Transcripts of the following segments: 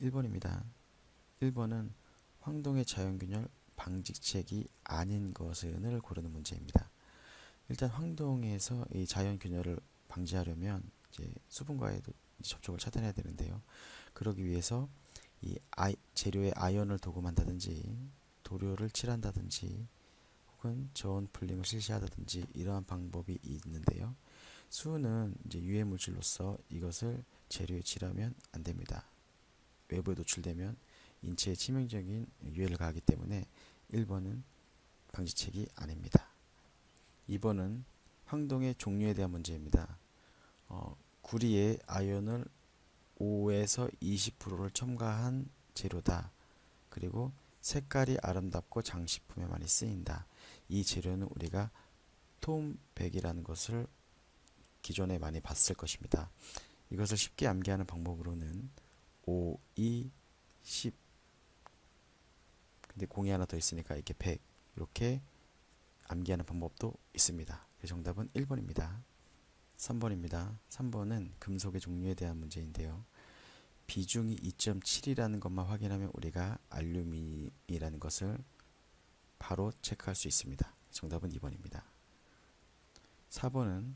1번입니다. 1번은 황동의 자연균열 방지책이 아닌 것은을 고르는 문제입니다. 일단 황동에서 이 자연균열을 방지하려면 이제 수분과의 접촉을 차단해야 되는데요. 그러기 위해서 이 재료에 아연을 도금한다든지 도료를 칠한다든지 혹은 저온 풀링을 실시하다든지 이러한 방법이 있는데요. 수은은 이제 유해 물질로서 이것을 재료에 칠하면 안 됩니다. 외부에 노출되면 인체에 치명적인 유해를 가하기 때문에 1번은 방지책이 아닙니다. 2번은 황동의 종류에 대한 문제입니다. 구리에 아연을 5에서 20%를 첨가한 재료다. 그리고 색깔이 아름답고 장식품에 많이 쓰인다. 이 재료는 우리가 톰백이라는 것을 기존에 많이 봤을 것입니다. 이것을 쉽게 암기하는 방법으로는 5, 2, 10 근데 공이 하나 더 있으니까 이렇게 100 이렇게 암기하는 방법도 있습니다. 정답은 1번입니다. 3번입니다. 3번은 금속의 종류에 대한 문제인데요. 비중이 2.7이라는 것만 확인하면 우리가 알루미늄이라는 것을 바로 체크할 수 있습니다. 정답은 2번입니다. 4번은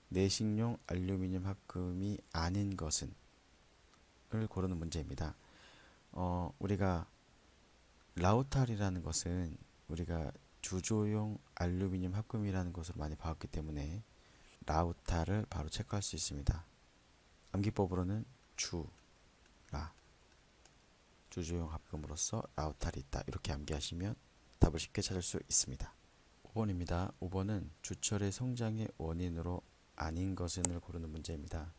내식용 알루미늄 합금이 아닌 것은 을 고르는 문제입니다. 우리가 라우탈이라는 것은 우리가 주조용 알루미늄 합금이라는 것으로 많이 봐왔기 때문에 라우탈을 바로 체크할 수 있습니다. 암기법으로는 주조용 합금으로서 라우탈이 있다. 이렇게 암기하시면 답을 쉽게 찾을 수 있습니다. 5번입니다. 5번은 주철의 성장의 원인으로 아닌 것은을 고르는 문제입니다.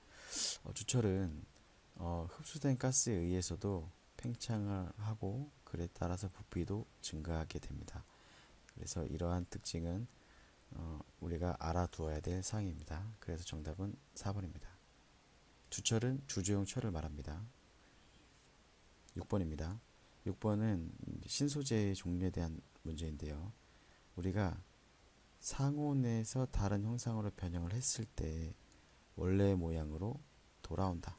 주철은 흡수된 가스에 의해서도 팽창을 하고 그에 따라서 부피도 증가하게 됩니다. 그래서 이러한 특징은 우리가 알아두어야 될 사항입니다. 그래서 정답은 4번입니다. 주철은 주조용 철을 말합니다. 6번입니다. 6번은 신소재의 종류에 대한 문제인데요. 우리가 상온에서 다른 형상으로 변형을 했을 때 원래의 모양으로 돌아온다.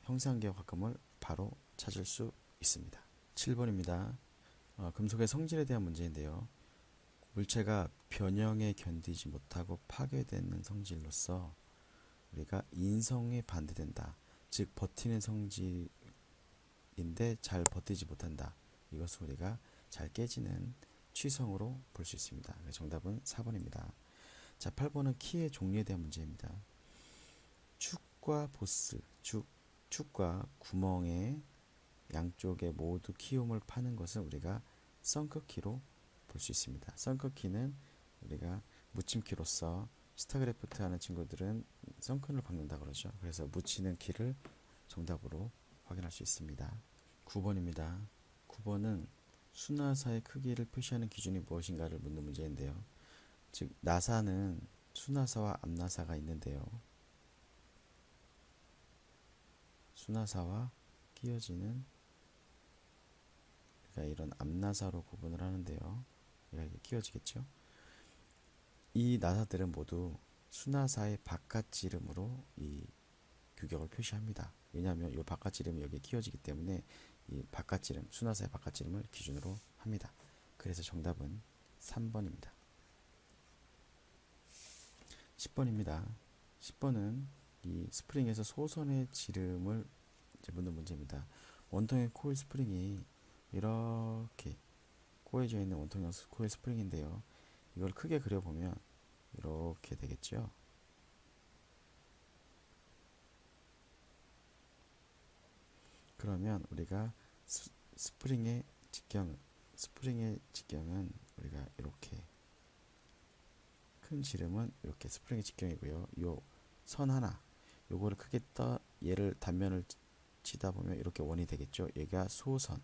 형상기억 합금을 바로 찾을 수 있습니다. 7번입니다. 금속의 성질에 대한 문제인데요. 물체가 변형에 견디지 못하고 파괴되는 성질로서 우리가 인성에 반대된다. 즉 버티는 성질인데 잘 버티지 못한다. 이것을 우리가 잘 깨지는 취성으로 볼 수 있습니다. 정답은 4번입니다. 자, 8번은 키의 종류에 대한 문제입니다. 축과 보스, 축과 구멍의 양쪽에 모두 키움을 파는 것은 우리가 썬크키로 볼 수 있습니다. 썬크키는 우리가 묻힘키로서 스타크래프트 하는 친구들은 썬큰을 박는다 그러죠. 그래서 묻히는 키를 정답으로 확인할 수 있습니다. 9번입니다. 9번은 수나사의 크기를 표시하는 기준이 무엇인가를 묻는 문제인데요. 즉 나사는 수나사와 앞나사가 있는데요. 수나사와 끼어지는 그러니까 이런 앞나사로 구분을 하는데요. 이렇게 끼어지겠죠. 이 나사들은 모두 수나사의 바깥지름으로 이 규격을 표시합니다. 왜냐하면 이 바깥지름이 여기에 끼어지기 때문에 이 바깥지름, 수나사의 바깥지름을 기준으로 합니다. 그래서 정답은 3번입니다. 10번입니다. 10번은 이 스프링에서 소선의 지름을 묻는 문제입니다. 원통의 코일 스프링이 이렇게 꼬여져 있는 원통형 코일 스프링인데요. 이걸 크게 그려보면 이렇게 되겠죠. 그러면 우리가 스프링의 직경은 우리가 이렇게 큰 지름은 이렇게 스프링의 직경이고요. 요 선 하나, 요거를 크게 얘를 단면을 치다 보면 이렇게 원이 되겠죠. 얘가 소선,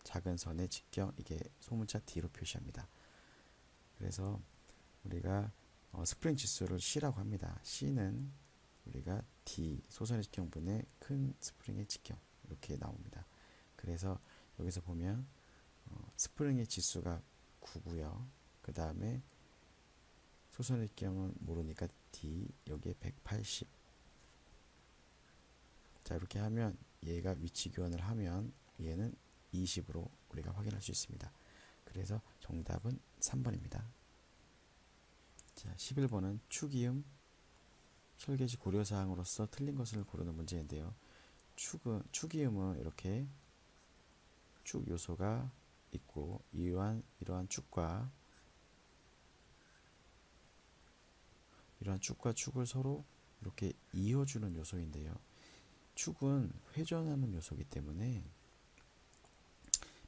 작은 선의 직경, 이게 소문자 D로 표시합니다. 그래서 우리가 스프링 지수를 C라고 합니다. C는 우리가 D, 소선의 직경분의 큰 스프링의 직경 이렇게 나옵니다. 그래서 여기서 보면 스프링의 지수가 9고요. 그 다음에 소선의 직경은 모르니까 D, 여기에 180. 자, 이렇게 하면 얘가 위치 교환을 하면 얘는 20으로 우리가 확인할 수 있습니다. 그래서 정답은 3번입니다. 자, 11번은 축이음 설계지 고려사항으로서 틀린 것을 고르는 문제인데요. 축이음은 이렇게 축 요소가 있고 이러한 축과 축을 서로 이렇게 이어주는 요소인데요. 축은 회전하는 요소이기 때문에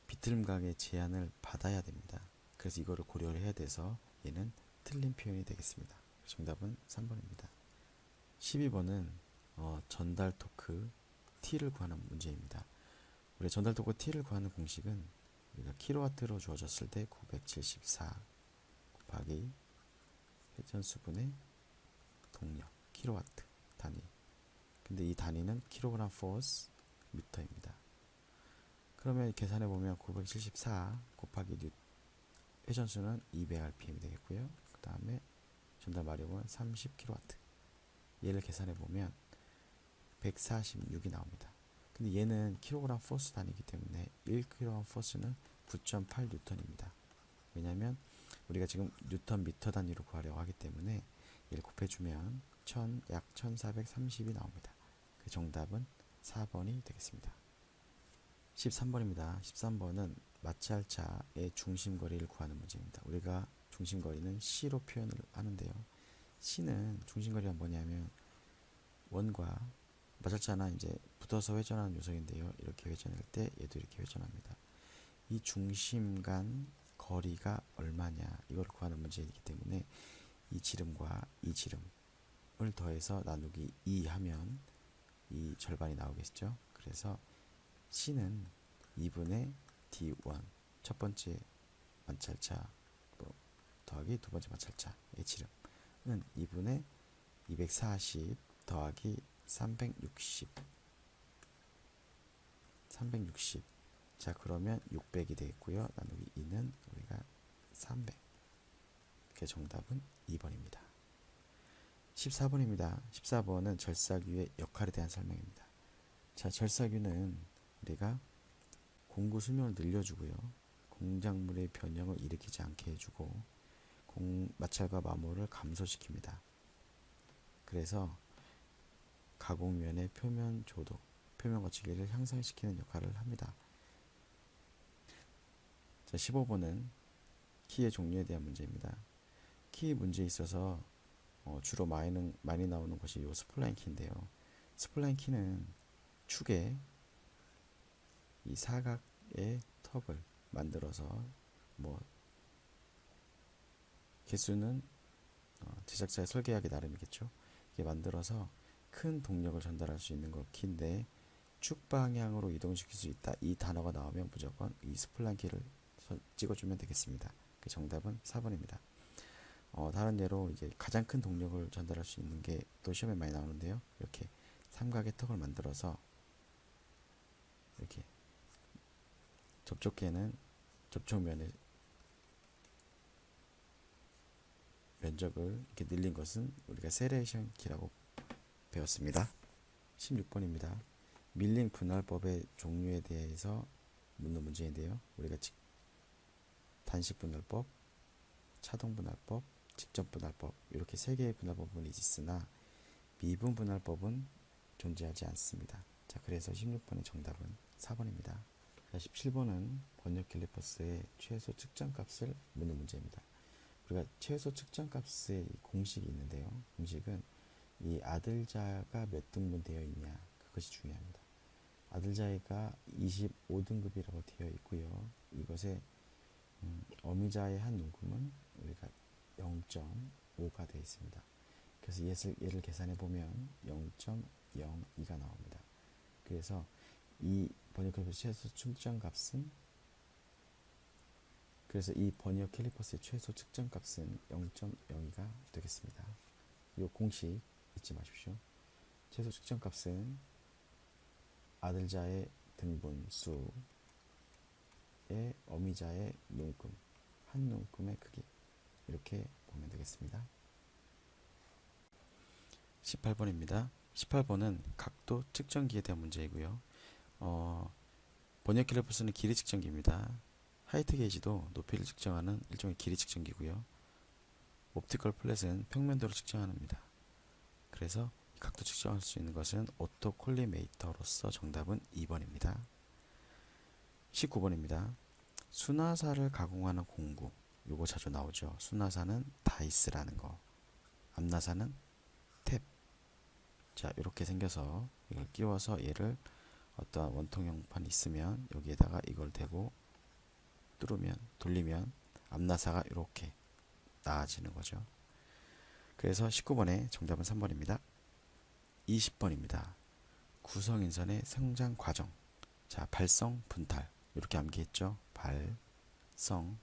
비틀음각의 제한을 받아야 됩니다. 그래서 이거를 고려를 해야 돼서 얘는 틀린 표현이 되겠습니다. 정답은 3번입니다. 12번은 전달 토크 T를 구하는 문제입니다. 우리 전달 토크 T를 구하는 공식은 우리가 킬로와트로 주어졌을 때 974 곱하기 회전수분의 동력 킬로와트 단위. 근데 이 단위는 킬로그램 포스 미터입니다. 그러면 계산해 보면 974 곱하기 회전수는 200rpm이 되겠고요. 그 다음에 전달 마력은 30kW. 얘를 계산해 보면 146이 나옵니다. 근데 얘는 킬로그램 포스 단위이기 때문에 1kg 포스는 9.8N입니다. 왜냐하면 우리가 지금 뉴턴 미터 단위로 구하려고 하기 때문에 얘를 곱해주면 약 1430이 나옵니다. 그 정답은 4번이 되겠습니다. 13번입니다. 13번은 마찰차의 중심거리를 구하는 문제입니다. 우리가 중심거리는 C로 표현을 하는데요. C는 중심거리가 뭐냐면 원과 마찰차는 이제 붙어서 회전하는 요소인데요. 이렇게 회전할 때 얘도 이렇게 회전합니다. 이 중심 간 거리가 얼마냐 이걸 구하는 문제이기 때문에 이 지름과 이 지름을 더해서 나누기 2 하면 이 절반이 나오겠죠. 그래서 C는 2분의 D1 첫 번째 마찰차 더하기 두 번째 마찰차의 지름은 2분의 240 더하기 360 자, 그러면 600이 되겠고요. 나누기 2는 우리가 300. 그 정답은 2번입니다. 14번입니다. 14번은 절삭유의 역할에 대한 설명입니다. 자, 절삭유는 우리가 공구 수명을 늘려주고요. 공작물의 변형을 일으키지 않게 해주고 마찰과 마모를 감소시킵니다. 그래서 가공면의 표면 조도, 표면 거치기를 향상시키는 역할을 합니다. 자, 15번은 키의 종류에 대한 문제입니다. 키 문제에 있어서 주로 많이 나오는 것이 이 스플라인 키인데요. 스플라인 키는 축에 이 사각의 턱을 만들어서 개수는 제작자의 설계하기 나름이겠죠. 이게 만들어서 큰 동력을 전달할 수 있는 거 키인데 축 방향으로 이동시킬 수 있다. 이 단어가 나오면 무조건 이 스플라인 키를 찍어주면 되겠습니다. 그 정답은 4번입니다. 다른 예로 이제 가장 큰 동력을 전달할 수 있는 게 또 시험에 많이 나오는데요. 이렇게 삼각의 턱을 만들어서 이렇게 접촉계는 접촉면의 면적을 이렇게 늘린 것은 우리가 세레이션 키라고 배웠습니다. 16번입니다. 밀링 분할법의 종류에 대해서 묻는 문제인데요. 우리가 단식 분할법, 차동 분할법, 직접 분할법 이렇게 세 개의 분할법은 있으나 미분 분할법은 존재하지 않습니다. 자, 그래서 16번의 정답은 4번입니다. 17번은 번역 캘리퍼스의 최소 측정값을 묻는 문제입니다. 우리가 최소 측정값의 공식이 있는데요. 공식은 이 아들자가 몇 등분 되어 있냐 그것이 중요합니다. 아들자가 25등급이라고 되어 있고요. 이것에 어미자의 한 눈금은 우리가 0.5가 되어 있습니다. 그래서 얘를 계산해 보면 0.02가 나옵니다. 그래서 이 번역 캘리퍼스 최소 측정값은 이 번역 캘리퍼스의 최소 측정값은 0.02가 되겠습니다. 이 공식 잊지 마십시오. 최소 측정값은 아들자의 등분수의 어미자의 눈금, 한 눈금의 크기 이렇게 보면 되겠습니다. 18번입니다. 18번은 각도 측정기에 대한 문제이고요. 버니어킬리퍼스는 길이 측정기입니다. 하이트 게이지도 높이를 측정하는 일종의 길이 측정기고요. 옵티컬 플랫은 평면도를 측정합니다. 그래서 각도 측정할 수 있는 것은 오토콜리메이터로서 정답은 2번입니다. 19번입니다. 수나사를 가공하는 공구. 요거 자주 나오죠. 수나사는 다이스라는 거. 암나사는 탭. 자, 이렇게 생겨서 이걸 끼워서 얘를 어떠한 원통형판이 있으면 여기에다가 이걸 대고 뚫으면 돌리면 암나사가 이렇게 나아지는 거죠. 그래서 19번의 정답은 3번입니다. 20번입니다. 구성인선의 성장 과정. 자, 발성, 분탈. 이렇게 암기했죠. 발성,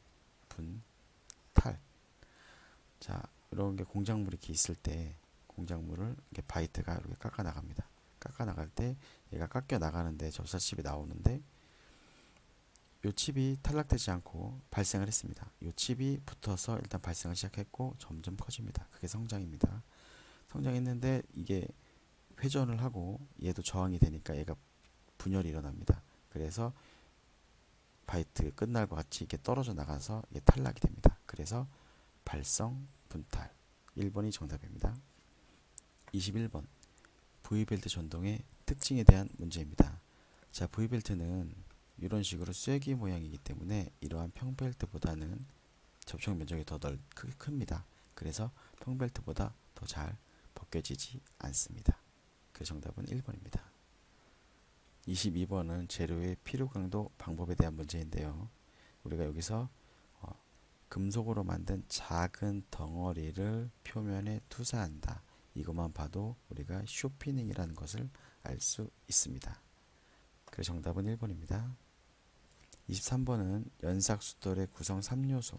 분탈. 자, 이런 게 공작물이 이렇게 있을 때 공작물을 이렇게 바이트가 이렇게 깎아 나갑니다. 깎아 나갈 때 얘가 깎여 나가는데 접사칩이 나오는데 요 칩이 탈락되지 않고 발생을 했습니다. 요 칩이 붙어서 일단 발생을 시작했고 점점 커집니다. 그게 성장입니다. 성장했는데 이게 회전을 하고 얘도 저항이 되니까 얘가 분열이 일어납니다. 그래서 바이트 끝날과 같이 이게 떨어져 나가서 이게 탈락이 됩니다. 그래서 발성, 분탈. 1번이 정답입니다. 21번. V벨트 전동의 특징에 대한 문제입니다. 자, V벨트는 이런 식으로 쐐기 모양이기 때문에 이러한 평벨트보다는 접촉 면적이 더 큽니다. 그래서 평벨트보다 더 잘 벗겨지지 않습니다. 그 정답은 1번입니다. 22번은 재료의 필요 강도 방법에 대한 문제인데요. 우리가 여기서 금속으로 만든 작은 덩어리를 표면에 투사한다. 이것만 봐도 우리가 쇼피닝이라는 것을 알 수 있습니다. 그 정답은 1번입니다. 23번은 연삭숫돌의 구성 3요소.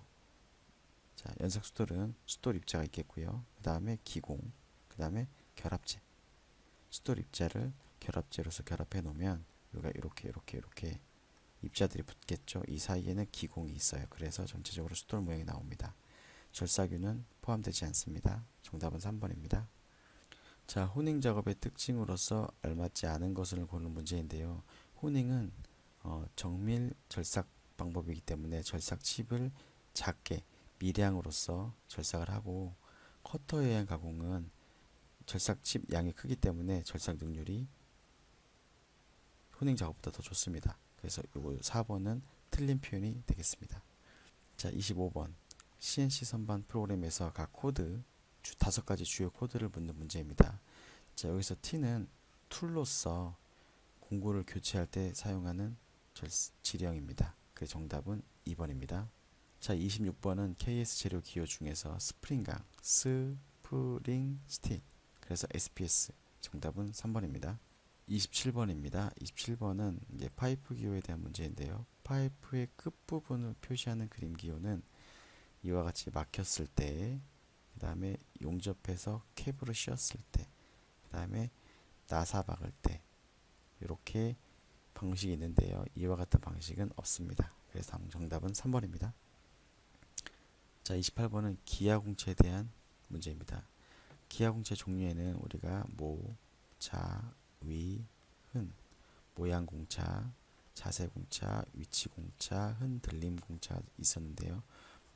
자, 연삭숫돌은 숫돌 입자가 있겠고요. 그 다음에 기공, 그 다음에 결합제. 숫돌 입자를 결합제로서 결합해 놓으면 우리가 이렇게 입자들이 붙겠죠. 이 사이에는 기공이 있어요. 그래서 전체적으로 숫돌 모양이 나옵니다. 절삭유는 포함되지 않습니다. 정답은 3번입니다. 자, 호닝 작업의 특징으로서 알맞지 않은 것을 고르는 문제인데요. 호닝은 정밀 절삭 방법이기 때문에 절삭 칩을 작게 미량으로서 절삭을 하고 커터에 의한 가공은 절삭 칩 양이 크기 때문에 절삭 능률이 호닝 작업보다 더 좋습니다. 그래서 요거 4번은 틀린 표현이 되겠습니다. 자, 25번. CNC 선반 프로그램에서 각 코드 5가지 주요 코드를 묻는 문제입니다. 자, 여기서 T는 툴로서 공구를 교체할 때 사용하는 지령입니다. 그 정답은 2번입니다. 자, 26번은 KS 재료 기호 중에서 스프링강, 스프링 스틸. 그래서 SPS. 정답은 3번입니다. 27번입니다. 27번은 이제 파이프 기호에 대한 문제인데요. 파이프의 끝부분을 표시하는 그림 기호는 이와 같이 막혔을 때, 그 다음에 용접해서 캡으로 씌웠을 때, 그 다음에 나사 박을 때, 이렇게 방식이 있는데요. 이와 같은 방식은 없습니다. 그래서 정답은 3번입니다. 자, 28번은 기아공체에 대한 문제입니다. 기아공체 종류에는 우리가 모, 자, 위, 흔, 모양공차, 자세공차, 위치공차, 흔들림공차 있었는데요.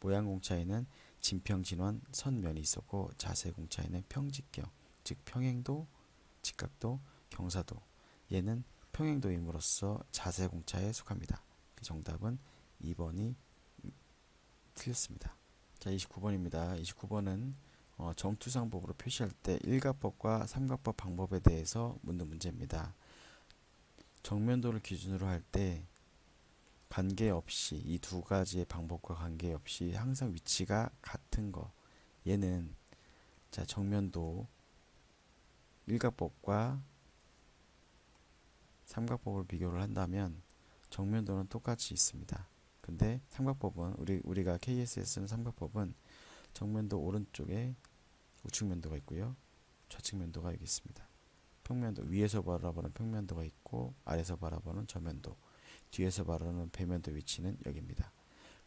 모양공차에는 진평진원, 선면이 있었고 자세공차에는 평직경, 즉 평행도, 직각도, 경사도. 얘는 평행도임으로써 자세공차에 속합니다. 그 정답은 2번이 틀렸습니다. 자, 29번입니다. 29번은 정투상법으로 표시할 때 일가법과 삼가법 방법에 대해서 묻는 문제입니다. 정면도를 기준으로 할 때 관계없이 이 두 가지의 방법과 관계없이 항상 위치가 같은 거. 얘는 자, 정면도 일가법과 삼각법을 비교를 한다면 정면도는 똑같이 있습니다. 근데 삼각법은 우리가 KS에 쓰는 삼각법은 정면도 오른쪽에 우측면도가 있고요. 좌측면도가 여기 있습니다. 평면도 위에서 바라보는 평면도가 있고 아래에서 바라보는 저면도, 뒤에서 바라보는 배면도 위치는 여기입니다.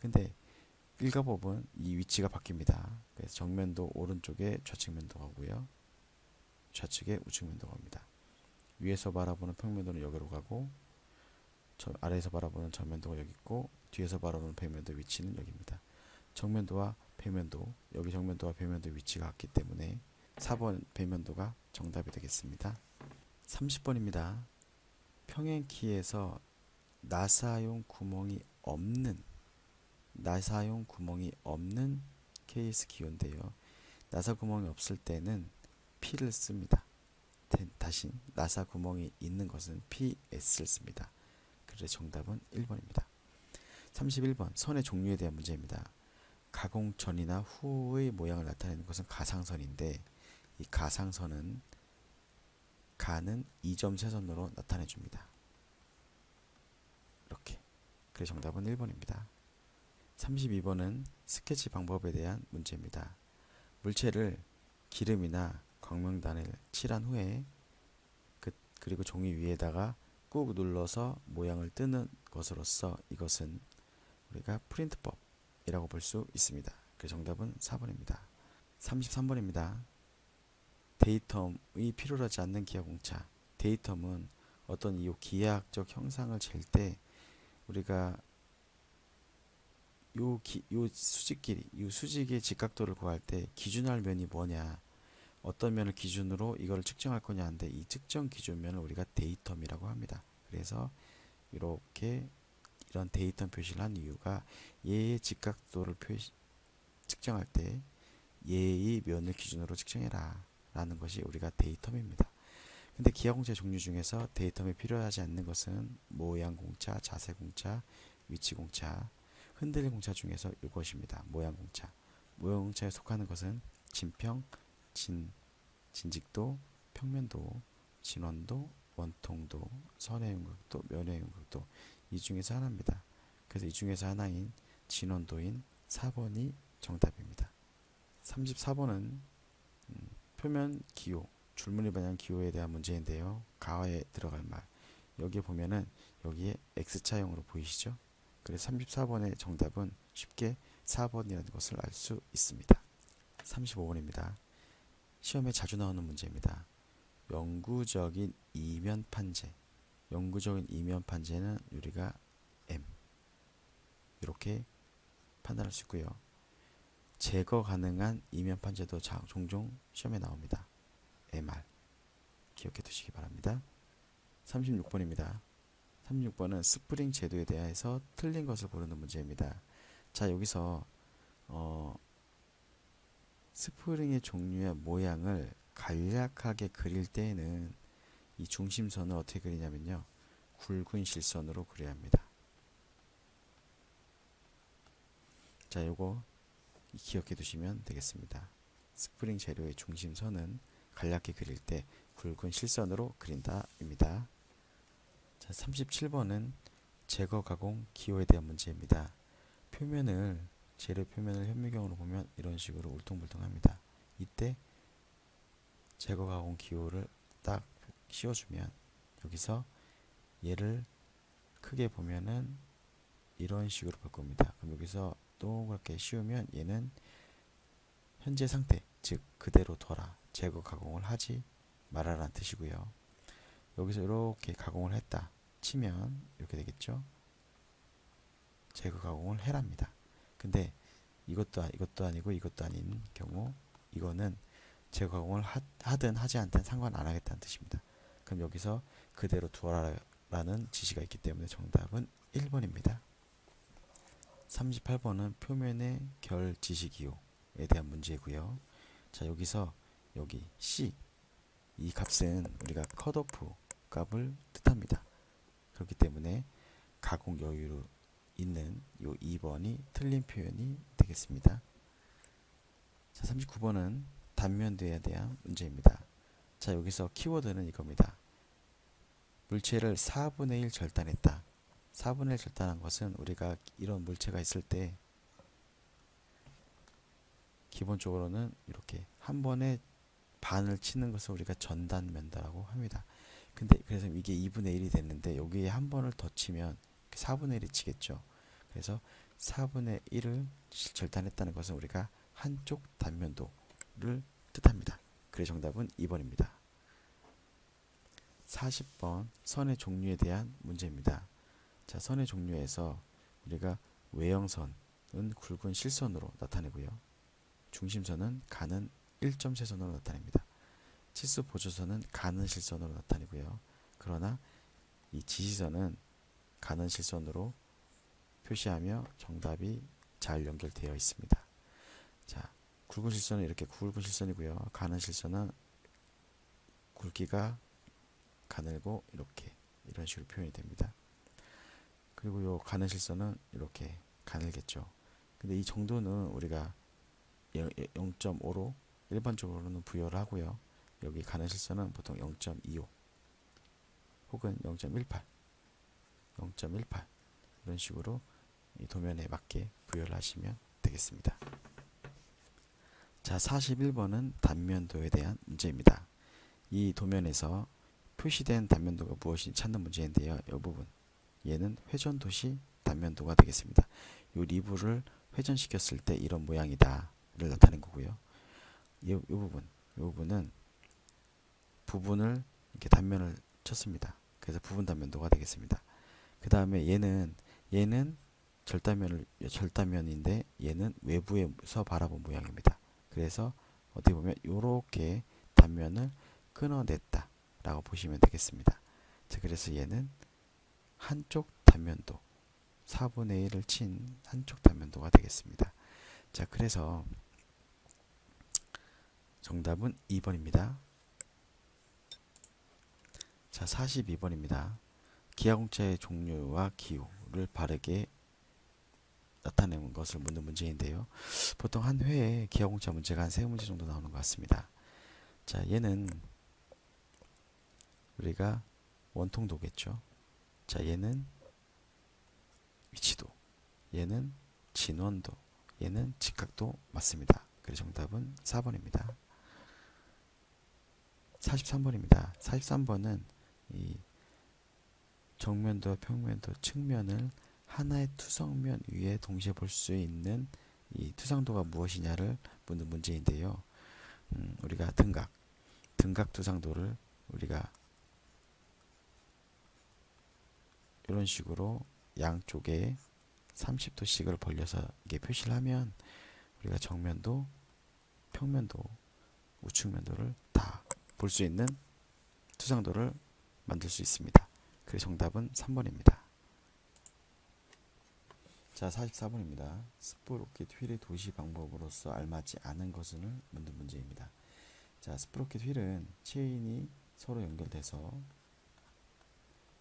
근데 일가법은 이 위치가 바뀝니다. 그래서 정면도 오른쪽에 좌측면도가 오고요. 좌측에 우측 면도가 옵니다. 위에서 바라보는 평면도는 여기로 가고 아래에서 바라보는 정면도가 여기 있고 뒤에서 바라보는 배면도 위치는 여기입니다. 정면도와 배면도, 여기 정면도와 배면도 위치가 같기 때문에 4번 배면도가 정답이 되겠습니다. 30번입니다. 평행키에서 나사용 구멍이 없는 케이스 기호인데요. 나사 구멍이 없을 때는 P를 씁니다. 다시 나사 구멍이 있는 것은 PS를 씁니다. 그래서 정답은 1번입니다. 31번 선의 종류에 대한 문제입니다. 가공 전이나 후의 모양을 나타내는 것은 가상선인데 이 가상선은 가는 2점 세선으로 나타내 줍니다. 이렇게. 그래서 정답은 1번입니다. 32번은 스케치 방법에 대한 문제입니다. 물체를 기름이나 광명단을 칠한 후에 그리고 종이 위에다가 꾹 눌러서 모양을 뜨는 것으로서 이것은 우리가 프린트법이라고 볼 수 있습니다. 그 정답은 4번입니다. 33번입니다. 데이텀이 필요로 하지 않는 기하공차. 데이텀은 어떤 이 기하학적 형상을 잴 때 우리가 요 수직의 직각도를 구할 때 기준할 면이 뭐냐, 어떤 면을 기준으로 이걸 측정할 거냐 하는데 이 측정 기준면을 우리가 데이텀이라고 합니다. 그래서 이렇게 이런 데이텀 표시를 한 이유가 얘의 직각도를 측정할 때 얘의 면을 기준으로 측정해라 라는 것이 우리가 데이텀입니다. 근데 기하공차 종류 중에서 데이텀이 필요하지 않는 것은 모양공차, 자세공차, 위치공차, 흔들림공차 중에서 이것입니다. 모양공차. 모양공차에 속하는 것은 진평, 진직도, 평면도, 진원도, 원통도, 선의 윤곽도, 면의 윤곽도 이 중에서 하나입니다. 그래서 이 중에서 하나인 진원도인 4번이 정답입니다. 34번은 표면 기호, 줄무늬 반영 기호에 대한 문제인데요. 가에 들어갈 말. 여기에 보면은 여기에 X차형으로 보이시죠? 그래서 34번의 정답은 쉽게 4번이라는 것을 알 수 있습니다. 35번입니다. 시험에 자주 나오는 문제입니다. 영구적인 이면 판재. 영구적인 이면 판재는 우리가 M 이렇게 판단할 수 있고요. 제거 가능한 이면 판재도 종종 시험에 나옵니다. MR 기억해 두시기 바랍니다. 36번입니다. 36번은 스프링 제도에 대해서 틀린 것을 고르는 문제입니다. 자, 여기서 스프링의 종류의 모양을 간략하게 그릴 때에는 이 중심선을 어떻게 그리냐면요, 굵은 실선으로 그려야 합니다. 자, 요거 기억해 두시면 되겠습니다. 스프링 재료의 중심선은 간략히 그릴 때 굵은 실선으로 그린다 입니다. 자, 37번은 제거 가공 기호에 대한 문제입니다. 재료 표면을 현미경으로 보면 이런 식으로 울퉁불퉁합니다. 이때 제거 가공 기호를 딱 씌워주면 여기서 얘를 크게 보면은 이런 식으로 볼 겁니다. 그럼 여기서 동그랗게 씌우면 얘는 현재 상태, 즉 그대로 둬라, 제거 가공을 하지 말아라는 뜻이고요. 여기서 이렇게 가공을 했다 치면 이렇게 되겠죠. 제거 가공을 해랍니다. 근데 이것도 아니고 이것도 아닌 경우 이거는 제거 가공을 하든 하지 않든 상관 안 하겠다는 뜻입니다. 그럼 여기서 그대로 두어라라는 지시가 있기 때문에 정답은 1번입니다. 38번은 표면의 결 지시 기호에 대한 문제고요. 자, 여기서 여기 C 이 값은 우리가 컷오프 값을 뜻합니다. 그렇기 때문에 가공 여유로 있는 요 2번이 틀린 표현이 되겠습니다. 자, 39번은 단면도에 대한 문제입니다. 자, 여기서 키워드는 이겁니다. 물체를 4분의 1 절단했다. 4분의 1 절단한 것은 우리가 이런 물체가 있을 때 기본적으로는 이렇게 한 번에 반을 치는 것을 우리가 전단면도라고 합니다. 근데 그래서 이게 2분의 1이 됐는데 여기에 한 번을 더 치면 4분의 1이 치겠죠. 그래서 4분의 1을 절단했다는 것은 우리가 한쪽 단면도를 뜻합니다. 그래서 정답은 2번입니다. 40번 선의 종류에 대한 문제입니다. 자, 선의 종류에서 우리가 외형선은 굵은 실선으로 나타내고요. 중심선은 가는 일점세선으로 나타냅니다. 치수 보조선은 가는 실선으로 나타내고요. 그러나 이 지시선은 가는 실선으로 표시하며 정답이 잘 연결되어 있습니다. 자, 굵은 실선은 이렇게 굵은 실선이고요. 가는 실선은 굵기가 가늘고 이렇게 이런 식으로 표현이 됩니다. 그리고 요 가는 실선은 이렇게 가늘겠죠. 근데 이 정도는 우리가 0.5로 일반적으로는 부여를 하고요. 여기 가는 실선은 보통 0.25 혹은 0.18 이런 식으로 이 도면에 맞게 부여를 하시면 되겠습니다. 자, 41번은 단면도에 대한 문제입니다. 이 도면에서 표시된 단면도가 무엇인지 찾는 문제인데요. 이 부분, 얘는 회전도시 단면도가 되겠습니다. 이 리브를 회전시켰을 때 이런 모양이다 를 나타낸 거고요. 이 부분은 부분을 이렇게 단면을 쳤습니다. 그래서 부분 단면도가 되겠습니다. 그 다음에 얘는 절단면인데 얘는 외부에서 바라본 모양입니다. 그래서 어떻게 보면 이렇게 단면을 끊어냈다 라고 보시면 되겠습니다. 자, 그래서 얘는 한쪽 단면도 4분의 1을 친 한쪽 단면도가 되겠습니다. 자, 그래서 정답은 2번입니다. 자, 42번입니다. 기하공차의 종류와 기호를 바르게 나타내는 것을 묻는 문제인데요. 보통 한 회에 기하공차 문제가 한 3문제 정도 나오는 것 같습니다. 자, 얘는 우리가 원통도겠죠. 자, 얘는 위치도, 얘는 진원도, 얘는 직각도 맞습니다. 그래서 정답은 4번입니다. 43번입니다. 43번은 이 정면도, 평면도, 측면을 하나의 투성면 위에 동시에 볼 수 있는 이 투상도가 무엇이냐를 묻는 문제인데요. 우리가 등각 투상도를 우리가 이런 식으로 양쪽에 30도씩을 벌려서 이게 표시를 하면 우리가 정면도, 평면도, 우측면도를 다 볼 수 있는 투상도를 만들 수 있습니다. 그래서 정답은 3번입니다. 자, 44번입니다. 스프로켓 휠의 도시 방법으로서 알맞지 않은 것을 묻는 문제입니다. 자, 스프로켓 휠은 체인이 서로 연결돼서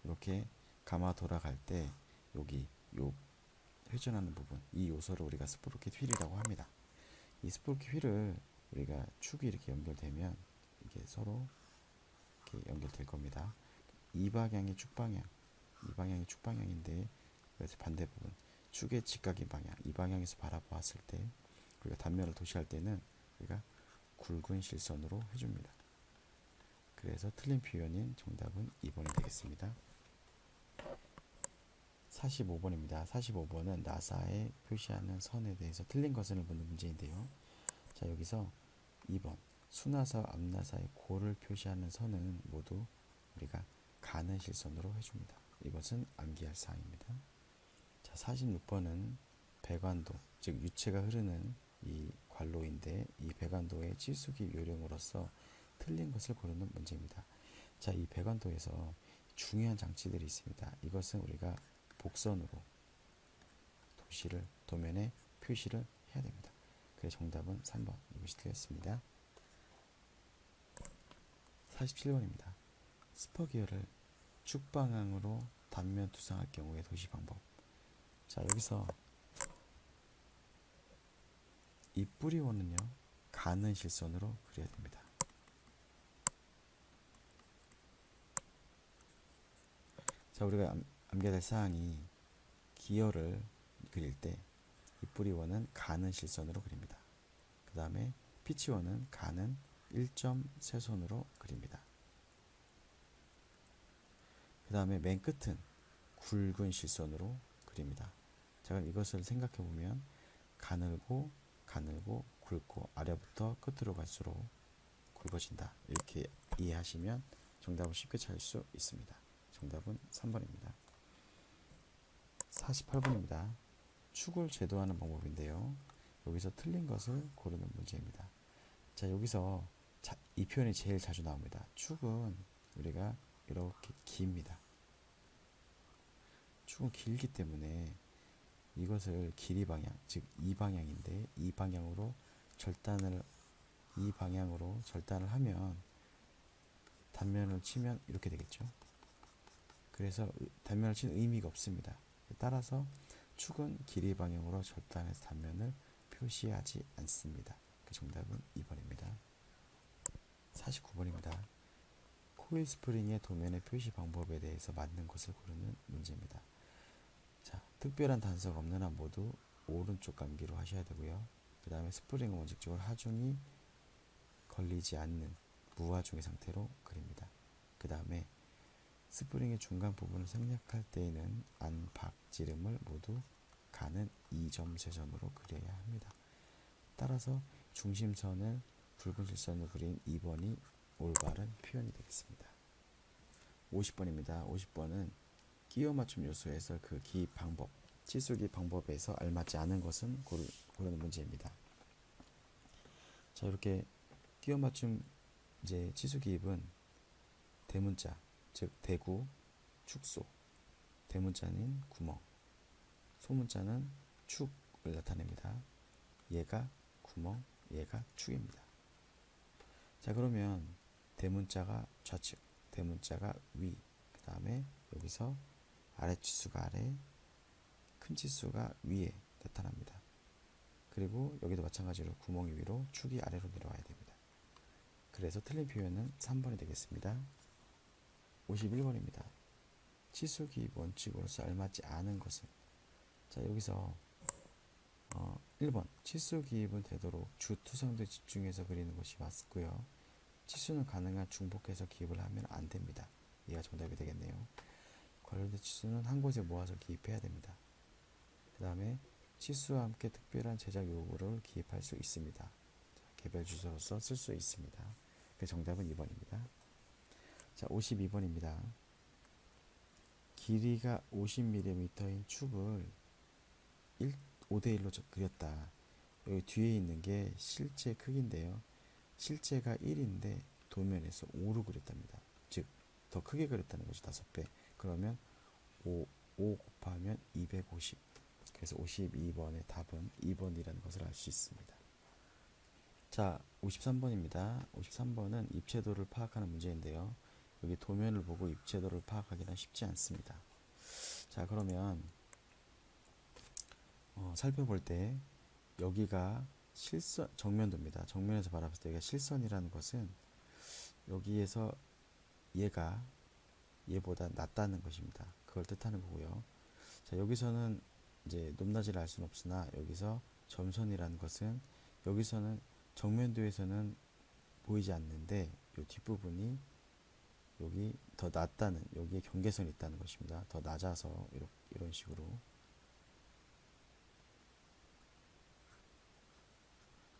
이렇게 감아 돌아갈 때 여기 요 회전하는 부분, 이 요소를 우리가 스프로켓 휠이라고 합니다. 이 스프로켓 휠을 우리가 축이 이렇게 연결되면 이게 서로 이렇게 연결될 겁니다. 이 방향이 축방향인데 그래서 반대 부분 축의 직각인 방향, 이 방향에서 바라보았을 때 우리가 단면을 도시할 때는 우리가 굵은 실선으로 해줍니다. 그래서 틀린 표현인 정답은 2번이 되겠습니다. 45번입니다. 45번은 나사에 표시하는 선에 대해서 틀린 것을 묻는 문제인데요. 자, 여기서 2번 수나사와 앞나사의 고를 표시하는 선은 모두 우리가 가는 실선으로 해줍니다. 이것은 암기할 사항입니다. 자, 46번은 배관도, 즉 유체가 흐르는 이 관로인데 이 배관도의 치수기 요령으로서 틀린 것을 고르는 문제입니다. 자, 이 배관도에서 중요한 장치들이 있습니다. 이것은 우리가 복선으로 도면에 표시를 해야 됩니다. 그래서 정답은 3번, 이것이 틀렸습니다. 47번입니다. 스퍼기어를 축방향으로 단면 투상할 경우의 도시 방법. 자, 여기서 이 뿌리원은요 가는 실선으로 그려야 됩니다. 자, 우리가 암기해야 될 사항이 기어를 그릴 때 이 뿌리원은 가는 실선으로 그립니다. 그 다음에 피치원은 가는 1.3선으로 그립니다. 그 다음에 맨 끝은 굵은 실선으로 그립니다. 자, 그럼 이것을 생각해 보면 가늘고 굵고 아래부터 끝으로 갈수록 굵어진다, 이렇게 이해하시면 정답을 쉽게 찾을 수 있습니다. 정답은 3번입니다. 48번입니다. 축을 제도하는 방법인데요. 여기서 틀린 것을 고르는 문제입니다. 자, 여기서 이 표현이 제일 자주 나옵니다. 축은 우리가 이렇게 깁니다. 축은 길기 때문에 이것을 길이 방향, 즉 이 방향인데 이 방향으로 절단을 하면 단면을 치면 이렇게 되겠죠. 그래서 단면을 치는 의미가 없습니다. 따라서 축은 길이 방향으로 절단해서 단면을 표시하지 않습니다. 그 정답은 2번입니다. 49번입니다. 코일 스프링의 도면의 표시 방법에 대해서 맞는 것을 고르는 문제입니다. 자, 특별한 단서가 없는 한 모두 오른쪽 감기로 하셔야 되고요. 그 다음에 스프링은 원칙적으로 하중이 걸리지 않는 무하중의 상태로 그립니다. 그 다음에 스프링의 중간 부분을 생략할 때에는 안, 박, 지름을 모두 가는 2점, 3점으로 그려야 합니다. 따라서 중심선을 붉은 실선으로 그린 2번이 올바른 표현이 되겠습니다. 50번입니다. 50번은 끼워 맞춤 요소에서 그 기입 방법, 치수 기입 방법에서 알맞지 않은 것은 고르는 문제입니다. 자, 이렇게 끼워 맞춤 이제 치수 기입은 대문자, 즉 대구, 축소, 대문자는 구멍, 소문자는 축을 나타냅니다. 얘가 구멍, 얘가 축입니다. 자, 그러면 대문자가 좌측, 대문자가 위, 그 다음에 여기서 아래치수가 아래, 큰 치수가 위에 나타납니다. 그리고 여기도 마찬가지로 구멍이 위로, 축이 아래로 내려와야 됩니다. 그래서 틀린 표현은 3번이 되겠습니다. 51번입니다. 치수 기입 원칙으로서 알맞지 않은 것은, 자, 여기서 1번 치수 기입은 되도록 주 투성도에 집중해서 그리는 것이 맞고요. 치수는 가능한 중복해서 기입을 하면 안 됩니다. 이가 정답이 되겠네요. 관련된 치수는 한 곳에 모아서 기입해야 됩니다. 그 다음에 치수와 함께 특별한 제작 요구를 기입할 수 있습니다. 자, 개별 주소로서 쓸 수 있습니다. 그 정답은 2번입니다. 자, 52번입니다. 길이가 50mm인 축을 5대1로 그렸다. 여기 뒤에 있는 게 실제 크기인데요. 실제가 1인데 도면에서 5로 그렸답니다. 즉, 더 크게 그렸다는 거죠. 5배. 그러면 5 곱하면 250. 그래서 52번의 답은 2번이라는 것을 알 수 있습니다. 자, 53번입니다. 53번은 입체도를 파악하는 문제인데요. 여기 도면을 보고 입체도를 파악하기는 쉽지 않습니다. 자, 그러면 살펴볼 때 여기가 정면도입니다. 정면에서 바라봤을 때 여기가 실선이라는 것은 여기에서 얘가 얘보다 낮다는 것입니다. 그걸 뜻하는 거고요. 자, 여기서는 이제 높낮이를 알 수는 없으나 여기서 점선이라는 것은 여기서는 정면도에서는 보이지 않는데 이 뒷부분이 여기 더 낮다는, 여기에 경계선이 있다는 것입니다. 더 낮아서 이런 식으로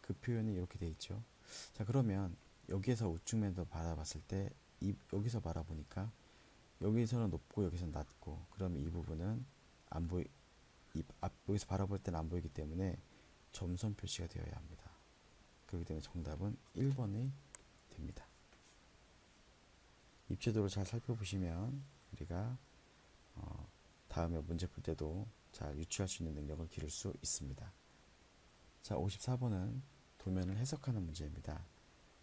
그 표현이 이렇게 돼 있죠. 자, 그러면 여기에서 우측면도 바라봤을 때 여기서 바라보니까 여기서는 높고 여기서는 낮고, 그러면 이 부분은 안 보이 여기서 바라볼 때는 안 보이기 때문에 점선 표시가 되어야 합니다. 그렇기 때문에 정답은 1번이 됩니다. 입체도를 잘 살펴보시면 우리가 다음에 문제 풀 때도 잘 유추할 수 있는 능력을 기를 수 있습니다. 자, 54번은 도면을 해석하는 문제입니다.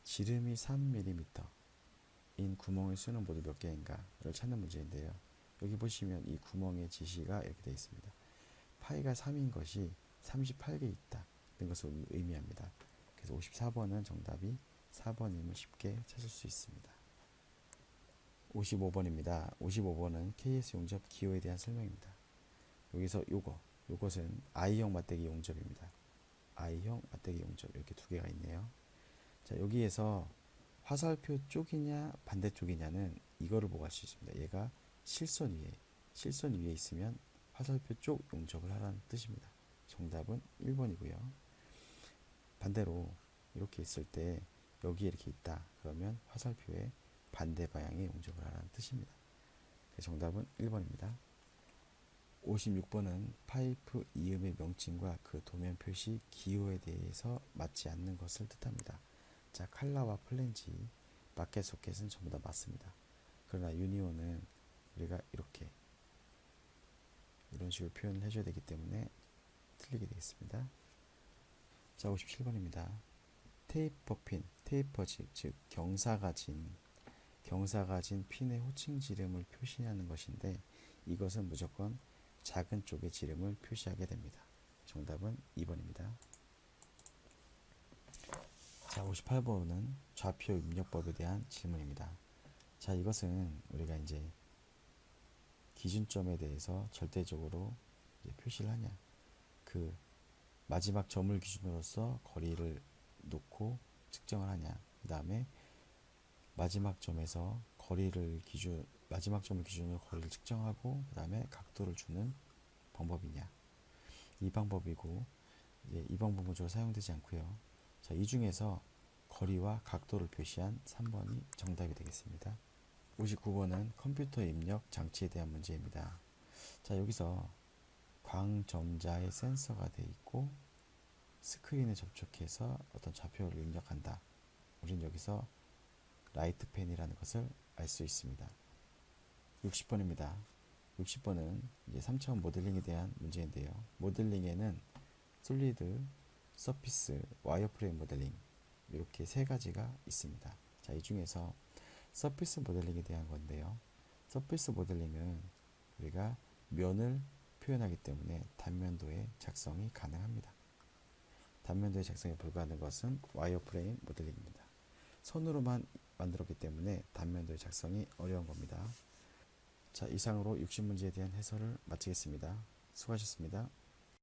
지름이 3mm 인 구멍의 수는 모두 몇 개인가를 찾는 문제인데요. 여기 보시면 이 구멍의 지시가 이렇게 되어 있습니다. 파이가 3인 것이 38개 있다 는 것을 의미합니다. 그래서 54번은 정답이 4번임을 쉽게 찾을 수 있습니다. 55번입니다. 55번은 KS 용접 기호에 대한 설명입니다. 여기서 요것은 I형 맞대기 용접입니다. I형 맞대기 용접, 이렇게 두 개가 있네요. 자, 여기에서 화살표 쪽이냐 반대쪽이냐는 이거를 보고 알 수 있습니다. 얘가 실선 위에 있으면 화살표 쪽 용접을 하라는 뜻입니다. 정답은 1번이고요. 반대로 이렇게 있을 때 여기에 이렇게 있다. 그러면 화살표에 반대 방향에 용접을 하라는 뜻입니다. 정답은 1번입니다. 56번은 파이프 이음의 명칭과 그 도면 표시 기호에 대해서 맞지 않는 것을 뜻합니다. 자, 칼라와 플랜지, 마켓, 소켓은 전부 다 맞습니다. 그러나 유니온은 우리가 이런 식으로 표현을 해줘야 되기 때문에 틀리게 되겠습니다. 자, 57번입니다. 테이퍼핀, 테이퍼집, 즉 경사가 진 핀의 호칭 지름을 표시하는 것인데 이것은 무조건 작은 쪽의 지름을 표시하게 됩니다. 정답은 2번입니다. 자, 58번은 좌표 입력법에 대한 질문입니다. 자, 이것은 우리가 이제 기준점에 대해서 절대적으로 표시를 하냐, 그 마지막 점을 기준으로서 거리를 놓고 측정을 하냐, 그 다음에 마지막 점을 기준으로 거리를 측정하고 그 다음에 각도를 주는 방법이냐, 이 방법이고, 이 방법은 주로 사용되지 않고요. 자, 이 중에서 거리와 각도를 표시한 3번이 정답이 되겠습니다. 59번은 컴퓨터 입력 장치에 대한 문제입니다. 자, 여기서 광전자의 센서가 되어 있고 스크린에 접촉해서 어떤 좌표를 입력한다. 우린 여기서 라이트 펜이라는 것을 알 수 있습니다. 60번입니다. 60번은 이제 3차원 모델링에 대한 문제인데요. 모델링에는 솔리드, 서피스, 와이어프레임 모델링 이렇게 세 가지가 있습니다. 자, 이 중에서 서피스 모델링에 대한 건데요. 서피스 모델링은 우리가 면을 표현하기 때문에 단면도의 작성이 가능합니다. 단면도의 작성이 불가능한 것은 와이어프레임 모델링입니다. 손으로만 만들었기 때문에 단면도의 작성이 어려운 겁니다. 자, 이상으로 60문제에 대한 해설을 마치겠습니다. 수고하셨습니다.